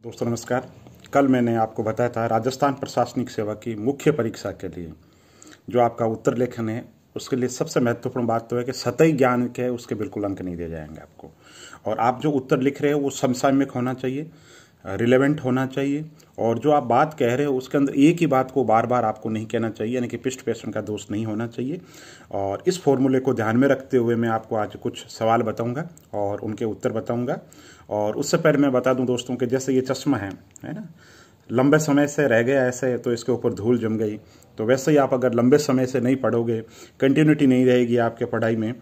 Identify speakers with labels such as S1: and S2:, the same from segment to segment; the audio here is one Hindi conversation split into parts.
S1: दोस्तों नमस्कार। कल मैंने आपको बताया था राजस्थान प्रशासनिक सेवा की मुख्य परीक्षा के लिए जो आपका उत्तर लेखन है उसके लिए सबसे महत्वपूर्ण बात तो है कि सतही ज्ञान के उसके बिल्कुल अंक नहीं दिए जाएंगे आपको। और आप जो उत्तर लिख रहे हो वो समसामयिक होना चाहिए, रिलेवेंट होना चाहिए, और जो आप बात कह रहे हो उसके अंदर एक ही बात को बार बार आपको नहीं कहना चाहिए, यानी कि पिष्ट पेषण का दोष नहीं होना चाहिए। और इस फॉर्मूले को ध्यान में रखते हुए मैं आपको आज कुछ सवाल बताऊंगा और उनके उत्तर बताऊंगा। और उससे पहले मैं बता दूं दोस्तों कि जैसे ये चश्मा है ना, लंबे समय से रह गया ऐसे तो इसके ऊपर धूल जम गई, तो वैसे ही आप अगर लंबे समय से नहीं पढ़ोगे, कंटिन्यूटी नहीं रहेगी आपके पढ़ाई में,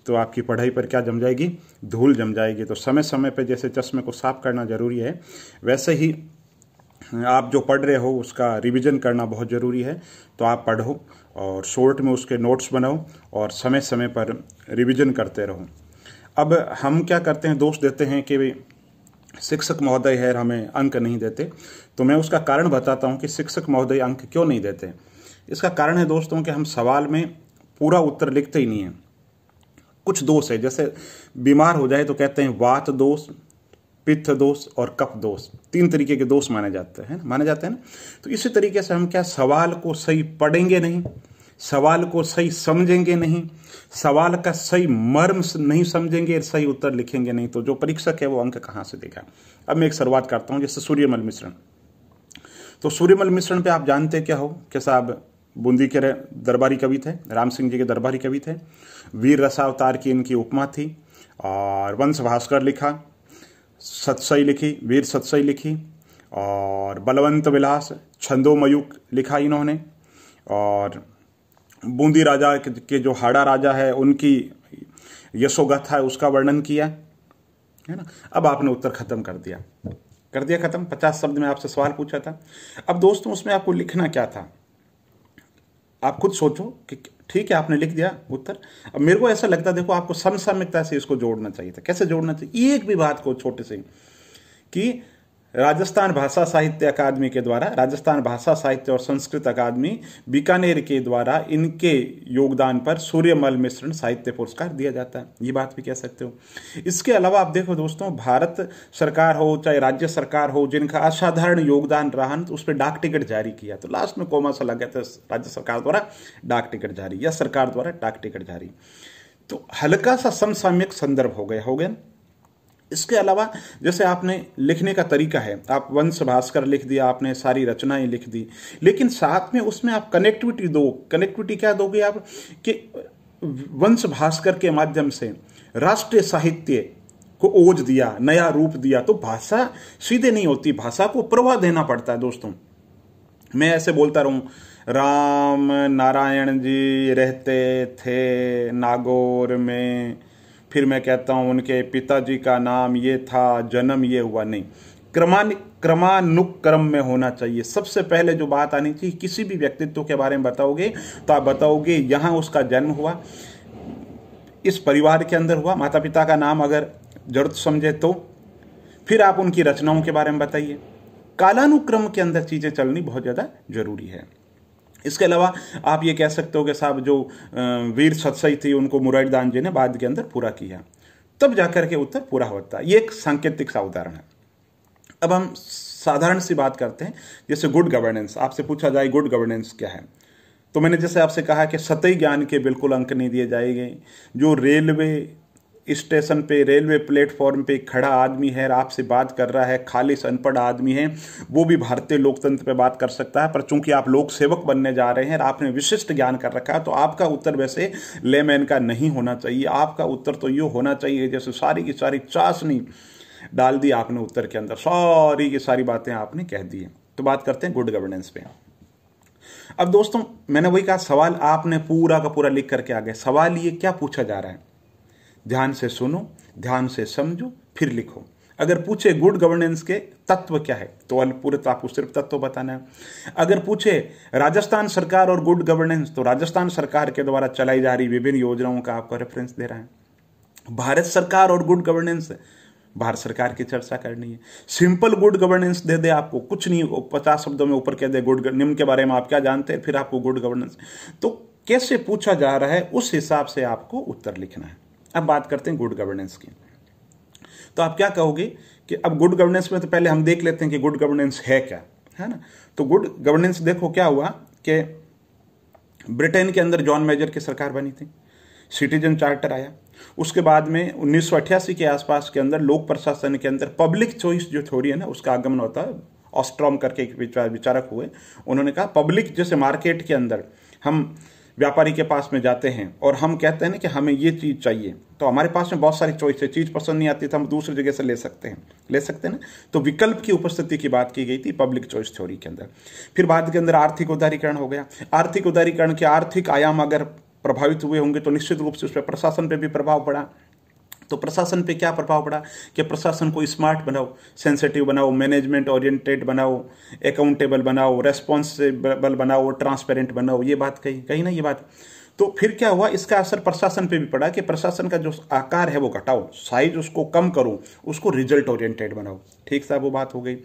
S1: तो आपकी पढ़ाई पर क्या जम जाएगी? धूल जम जाएगी। तो समय समय पे जैसे चश्मे को साफ करना जरूरी है, वैसे ही आप जो पढ़ रहे हो उसका रिवीजन करना बहुत ज़रूरी है। तो आप पढ़ो और शॉर्ट में उसके नोट्स बनाओ और समय समय पर रिवीजन करते रहो। अब हम क्या करते हैं, दोष देते हैं कि शिक्षक महोदय है हमें अंक नहीं देते। तो मैं उसका कारण बताता हूं कि शिक्षक महोदय अंक क्यों नहीं देते। इसका कारण है दोस्तों कि हम सवाल में पूरा उत्तर लिखते ही नहीं है। कुछ दोष है, जैसे बीमार हो जाए तो कहते हैं वात दोष, पित्त दोष और कफ दोष, 3 तरीके के दोष माने जाते हैं ना। तो इसी तरीके से हम क्या सवाल को सही पढ़ेंगे नहीं, सवाल को सही समझेंगे नहीं, सवाल का सही मर्म नहीं समझेंगे, सही उत्तर लिखेंगे नहीं, तो जो परीक्षक है वो अंक कहां से देगा। अब मैं एक शुरुआत करता हूं, जैसे सूर्यमल मिश्रण। तो सूर्यमल मिश्रण पे आप जानते क्या हो कि साहब बूंदी के दरबारी कवि थे, राम सिंह जी के दरबारी कवि थे। वीर रसावतार की इनकी उपमा थी और वंश भास्कर लिखा, सतसई लिखी, वीर सतसई लिखी, और बलवंत विलास छंदोमयुक लिखा इन्होंने, और बूंदी राजा के जो हाड़ा राजा है उनकी यशोगाथा है उसका वर्णन किया है ना। अब आपने उत्तर खत्म कर दिया खत्म। 50 शब्द में आपसे सवाल पूछा था। अब दोस्तों उसमें आपको लिखना क्या था, आप खुद सोचो कि ठीक है आपने लिख दिया उत्तर। अब मेरे को ऐसा लगता है, देखो आपको समसामयिकता से इसको जोड़ना चाहिए था। कैसे जोड़ना चाहिए? एक भी बात को छोटे से कि राजस्थान भाषा साहित्य अकादमी के द्वारा, राजस्थान भाषा साहित्य और संस्कृत अकादमी बीकानेर के द्वारा इनके योगदान पर सूर्यमल मिश्रण साहित्य पुरस्कार दिया जाता है। ये बात भी कह सकते हो। इसके अलावा आप देखो दोस्तों, भारत सरकार हो चाहे राज्य सरकार हो, जिनका असाधारण योगदान रहा तो उस पर डाक टिकट जारी किया, तो लास्ट में कोमा सा लगा था, राज्य सरकार द्वारा डाक टिकट जारी या सरकार द्वारा डाक टिकट जारी। तो हल्का सा समसामयिक संदर्भ हो गया। इसके अलावा जैसे आपने लिखने का तरीका है, आप वंश भास्कर लिख दिया, आपने सारी रचनाएं लिख दी, लेकिन साथ में उसमें आप कनेक्टिविटी दो। कनेक्टिविटी क्या दोगे आप कि वंश भास्कर के माध्यम से राष्ट्रीय साहित्य को ओज दिया, नया रूप दिया। तो भाषा सीधे नहीं होती, भाषा को प्रवाह देना पड़ता है दोस्तों। मैं ऐसे बोलता रहूं, राम नारायण जी रहते थे नागौर में, फिर मैं कहता हूं उनके पिताजी का नाम ये था, जन्म ये हुआ, नहीं। क्रमानुक्रम में होना चाहिए। सबसे पहले जो बात आनी चाहिए, किसी भी व्यक्तित्व के बारे में बताओगे तो आप बताओगे यहां उसका जन्म हुआ, इस परिवार के अंदर हुआ, माता पिता का नाम अगर जरूरत समझे तो, फिर आप उनकी रचनाओं के बारे में बताइए। कालानुक्रम के अंदर चीजें चलनी बहुत ज्यादा जरूरी है। इसके अलावा आप ये कह सकते हो कि साहब जो वीर सतसई थी उनको मुरारीदास जी ने बाद के अंदर पूरा किया, तब जाकर के उत्तर पूरा होता है। ये एक सांकेतिक सा उदाहरण है। अब हम साधारण सी बात करते हैं, जैसे गुड गवर्नेंस। आपसे पूछा जाए गुड गवर्नेंस क्या है, तो मैंने जैसे आपसे कहा कि सतही ज्ञान के बिल्कुल अंक नहीं दिए जाएंगे। जो रेलवे स्टेशन पे, रेलवे प्लेटफॉर्म पे खड़ा आदमी है, आपसे बात कर रहा है, खालिश अनपढ़ आदमी है, वो भी भारतीय लोकतंत्र पे बात कर सकता है, पर चूंकि आप लोक सेवक बनने जा रहे हैं और आपने विशिष्ट ज्ञान कर रखा है, तो आपका उत्तर वैसे लेमैन का नहीं होना चाहिए। आपका उत्तर तो ये होना चाहिए जैसे सारी की सारी चाशनी डाल दी आपने उत्तर के अंदर, सारी की सारी बातें आपने कह दी। तो बात करते हैं गुड गवर्नेंस पे। अब दोस्तों मैंने वही कहा, सवाल आपने पूरा का पूरा लिख करके आ गए। सवाल ये क्या पूछा जा रहा है, ध्यान से सुनो, ध्यान से समझो, फिर लिखो। अगर पूछे गुड गवर्नेंस के तत्व क्या है, तो पूरे तो आपको सिर्फ तत्व बताना है। अगर पूछे राजस्थान सरकार और गुड गवर्नेंस, तो राजस्थान सरकार के द्वारा चलाई जा रही विभिन्न योजनाओं का आपको रेफरेंस दे रहा है। भारत सरकार और गुड गवर्नेंस, भारत सरकार की चर्चा करनी है। सिंपल गुड गवर्नेंस दे दे आपको, कुछ नहीं, 50 शब्दों में ऊपर कह दे गुड निम्न के बारे में आप क्या जानते हैं, फिर आपको गुड गवर्नेंस। तो कैसे पूछा जा रहा है उस हिसाब से आपको उत्तर लिखना है। अब बात करते हैं गुड गवर्नेंस की। तो आप क्या कहोगे कि अब गुड गवर्नेंस में तो पहले हम देख लेते हैं कि गुड गवर्नेंस है क्या, है ना। तो गुड गवर्नेंस देखो क्या हुआ कि ब्रिटेन के अंदर जॉन मेजर की सरकार बनी थी, सिटीजन चार्टर आया, उसके बाद में 1988 के आसपास के अंदर लोक प्रशासन के अंदर पब्लिक चॉइस जो थ्योरी है ना उसका आगमन होता है। ऑस्ट्रॉम करके एक विचारक हुए, उन्होंने कहा पब्लिक जैसे मार्केट के अंदर हम व्यापारी के पास में जाते हैं और हम कहते हैं ना कि हमें ये चीज़ चाहिए, तो हमारे पास में बहुत सारी चॉइस है, चीज़ पसंद नहीं आती तो हम दूसरी जगह से ले सकते हैं ना। तो विकल्प की उपस्थिति की बात की गई थी पब्लिक चॉइस थ्योरी के अंदर। फिर बाद के अंदर आर्थिक उदारीकरण हो गया। आर्थिक उदारीकरण के आर्थिक आयाम अगर प्रभावित हुए होंगे तो निश्चित रूप से उस पर प्रशासन पर भी प्रभाव पड़ा। तो प्रशासन पे क्या प्रभाव पड़ा कि प्रशासन को स्मार्ट बनाओ, सेंसिटिव बनाओ, मैनेजमेंट ओरिएंटेड बनाओ, अकाउंटेबल बनाओ, रेस्पॉन्सिबल बनाओ, ट्रांसपेरेंट बनाओ। ये बात कही ना ये बात। तो फिर क्या हुआ, इसका असर प्रशासन पे भी पड़ा कि प्रशासन का जो आकार है वो घटाओ, साइज उसको कम करो, उसको रिजल्ट ओरिएंटेड बनाओ। ठीक साहब, वो बात हो गई।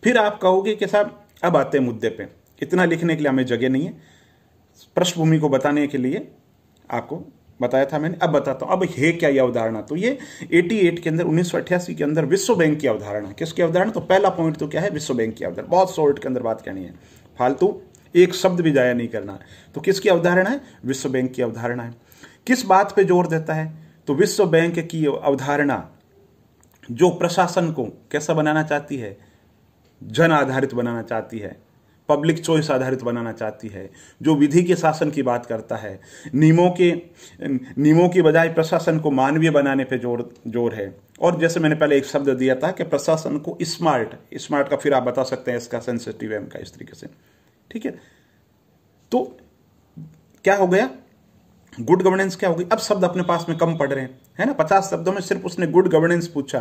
S1: फिर आप कहोगे कि साहब अब आते हैं मुद्दे पे, इतना लिखने के लिए हमें जगह नहीं है, पृष्ठभूमि को बताने के लिए आपको बताया था मैंने, अब बताता हूं अब है क्या यह अवधारणा। तो ये 88 के अंदर 1988 के अंदर विश्व बैंक की अवधारणा। किसकी अवधारणा? तो पहला पॉइंट तो क्या है, विश्व बैंक की अवधारणा। बहुत शॉर्ट के अंदर बात करनी है, फालतू एक शब्द भी जाया नहीं करना है। तो किसकी अवधारणा है? विश्व बैंक की अवधारणा है। किस बात पे जोर देता है? तो विश्व बैंक की अवधारणा जो प्रशासन को कैसा बनाना चाहती है, जन आधारित बनाना चाहती है, पब्लिक चॉइस आधारित बनाना चाहती है, जो विधि के शासन की बात करता है, नियमों की बजाय प्रशासन को मानवीय बनाने पे जोर है। और जैसे मैंने पहले एक शब्द दिया था कि प्रशासन को स्मार्ट का फिर आप बता सकते हैं इसका सेंसिटिव एम का, इस तरीके से। ठीक है, तो क्या हो गया, गुड गवर्नेंस क्या होगी। अब शब्द अपने पास में कम पड़ रहे हैं, है ना। 50 शब्दों में सिर्फ उसने गुड गवर्नेंस पूछा,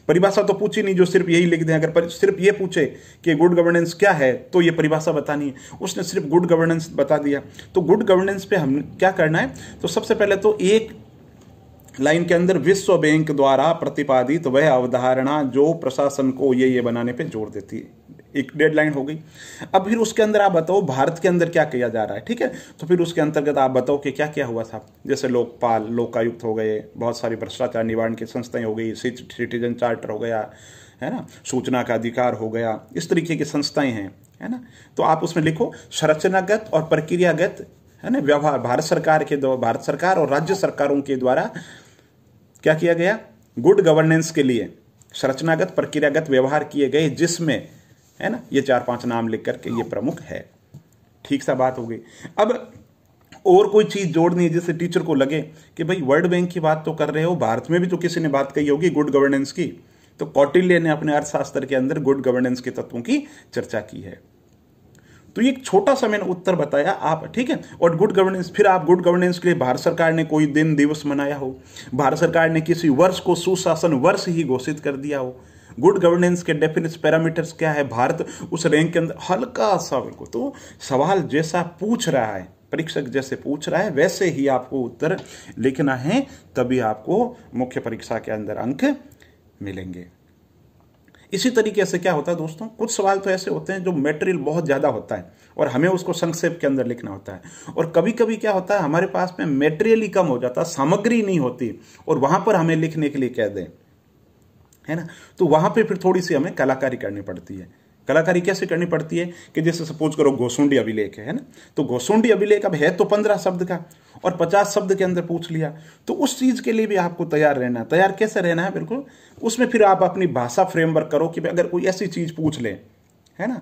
S1: परिभाषा तो पूछी नहीं जो सिर्फ यही लिख दें। अगर सिर्फ ये पूछे कि गुड गवर्नेंस क्या है तो ये परिभाषा बतानी है, उसने सिर्फ गुड गवर्नेंस बता दिया। तो गुड गवर्नेंस पे हम क्या करना है, तो सबसे पहले तो एक लाइन के अंदर विश्व बैंक द्वारा प्रतिपादित वह अवधारणा जो प्रशासन को ये बनाने पे जोर देती है, एक डेडलाइन हो गई। अब फिर उसके अंदर आप बताओ भारत के अंदर क्या किया जा रहा है। ठीक है, तो फिर उसके अंतर्गत आप बताओ कि क्या क्या हुआ था। जैसे लोकपाल, लोकायुक्त हो गए, बहुत सारी भ्रष्टाचार निवारण की संस्थाएं हो गई, सिटीजन चार्टर हो गया, है ना, सूचना का अधिकार हो गया, इस तरीके की संस्थाएं हैं, है ना। तो आप उसमें लिखो संरचनागत और प्रक्रियागत, है ना, व्यवहार भारत सरकार और राज्य सरकारों के द्वारा क्या किया गया, गुड गवर्नेंस के लिए संरचनागत प्रक्रियागत व्यवहार किए गए, जिसमें, है ना, ये 4-5 नाम लिख करके ये प्रमुख है। ठीक सा बात हो गई। अब और कोई चीज जोड़नी है जिससे टीचर को लगे कि भाई वर्ल्ड बैंक की बात तो कर रहे हो, भारत में भी तो किसी ने बात कही होगी गुड गवर्नेंस की। तो कौटिल्य ने अपने अर्थशास्त्र के अंदर गुड गवर्नेंस के तत्वों की चर्चा की है। तो ये एक छोटा सा मैंने उत्तर बताया आप, ठीक है। और गुड गवर्नेंस, फिर आप गुड गवर्नेंस के लिए भारत सरकार ने कोई दिन दिवस मनाया हो, भारत सरकार ने किसी वर्ष को सुशासन वर्ष ही घोषित कर दिया हो, गुड गवर्नेंस के डेफिनेट पैरामीटर्स क्या है, भारत उस रैंक के अंदर, हल्का सा बिल्कुल। तो सवाल जैसा पूछ रहा है, परीक्षक जैसे पूछ रहा है, वैसे ही आपको उत्तर लिखना है, तभी आपको मुख्य परीक्षा के अंदर अंक मिलेंगे। इसी तरीके से क्या होता है दोस्तों, कुछ सवाल तो ऐसे होते हैं जो मटेरियल बहुत ज्यादा होता है और हमें उसको संक्षेप के अंदर लिखना होता है। और कभी कभी क्या होता है, हमारे पास में मटेरियल ही कम हो जाता है, सामग्री नहीं होती, और वहां पर हमें लिखने के लिए कह दें, है ना, तो वहां पे फिर थोड़ी सी हमें कलाकारी करनी पड़ती है। कलाकारी कैसे करनी पड़ती है कि जैसे सपोज करो घोसुंडी अभिलेख है ना, तो घोसुंडी अभिलेख अब है तो 15 शब्द का और 50 शब्द के अंदर पूछ लिया, तो उस चीज के लिए भी आपको तैयार रहना है। तैयार कैसे रहना है, बिल्कुल उसमें फिर आप अपनी भाषा फ्रेमवर्क करो कि अगर कोई ऐसी चीज पूछ ले, है ना,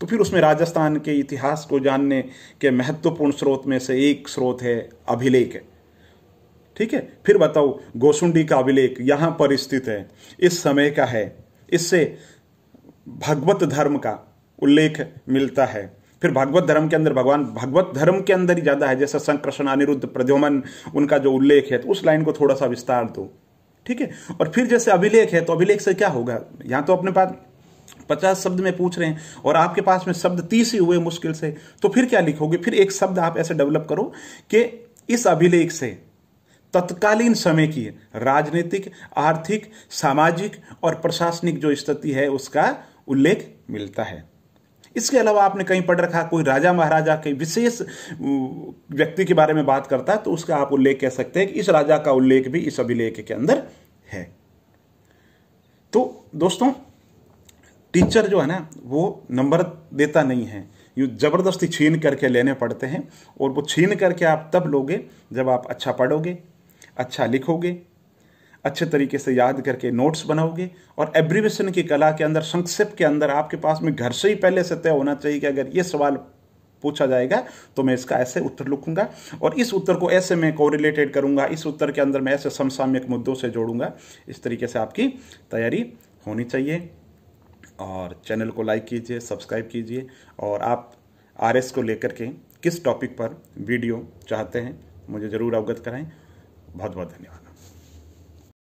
S1: तो फिर उसमें राजस्थान के इतिहास को जानने के महत्वपूर्ण स्रोत में से एक स्रोत है अभिलेख। ठीक है, फिर बताओ घोसुंडी का अभिलेख यहां पर स्थित है, इस समय का है, इससे भगवत धर्म का उल्लेख मिलता है। फिर भगवत धर्म के अंदर भगवान भगवत धर्म के अंदर ही ज्यादा है, जैसे संकृष्ण, अनिरुद्ध, प्रद्युम्न, उनका जो उल्लेख है, तो उस लाइन को थोड़ा सा विस्तार दो। ठीक है, और फिर जैसे अभिलेख है तो अभिलेख से क्या होगा, यहां तो अपने पास 50 शब्द में पूछ रहे हैं और आपके पास में शब्द 30 ही हुए मुश्किल से, तो फिर क्या लिखोगे, फिर एक शब्द आप ऐसे डेवलप करो कि इस अभिलेख से तत्कालीन समय की राजनीतिक, आर्थिक, सामाजिक और प्रशासनिक जो स्थिति है उसका उल्लेख मिलता है। इसके अलावा आपने कहीं पढ़ रखा कोई राजा महाराजा के विशेष व्यक्ति के बारे में बात करता है, तो उसका आप उल्लेख कह सकते हैं कि इस राजा का उल्लेख भी इस अभिलेख के अंदर है। तो दोस्तों, टीचर जो है ना वो नंबर देता नहीं है, यूँ ज़बरदस्ती छीन करके लेने पड़ते हैं, और वो छीन करके आप तब लोगे जब आप अच्छा पढ़ोगे, अच्छा लिखोगे, अच्छे तरीके से याद करके नोट्स बनाओगे, और एब्रीवेशन की कला के अंदर, संक्षेप के अंदर आपके पास में घर से ही पहले से तय होना चाहिए कि अगर ये सवाल पूछा जाएगा तो मैं इसका ऐसे उत्तर लिखूंगा, और इस उत्तर को ऐसे मैं कोरिलेटेड करूंगा, इस उत्तर के अंदर मैं ऐसे समसामयिक मुद्दों से जोड़ूंगा। इस तरीके से आपकी तैयारी होनी चाहिए। और चैनल को लाइक कीजिए, सब्सक्राइब कीजिए, और आप आरएस को लेकर के किस टॉपिक पर वीडियो चाहते हैं मुझे ज़रूर अवगत कराएं। बहुत बहुत धन्यवाद।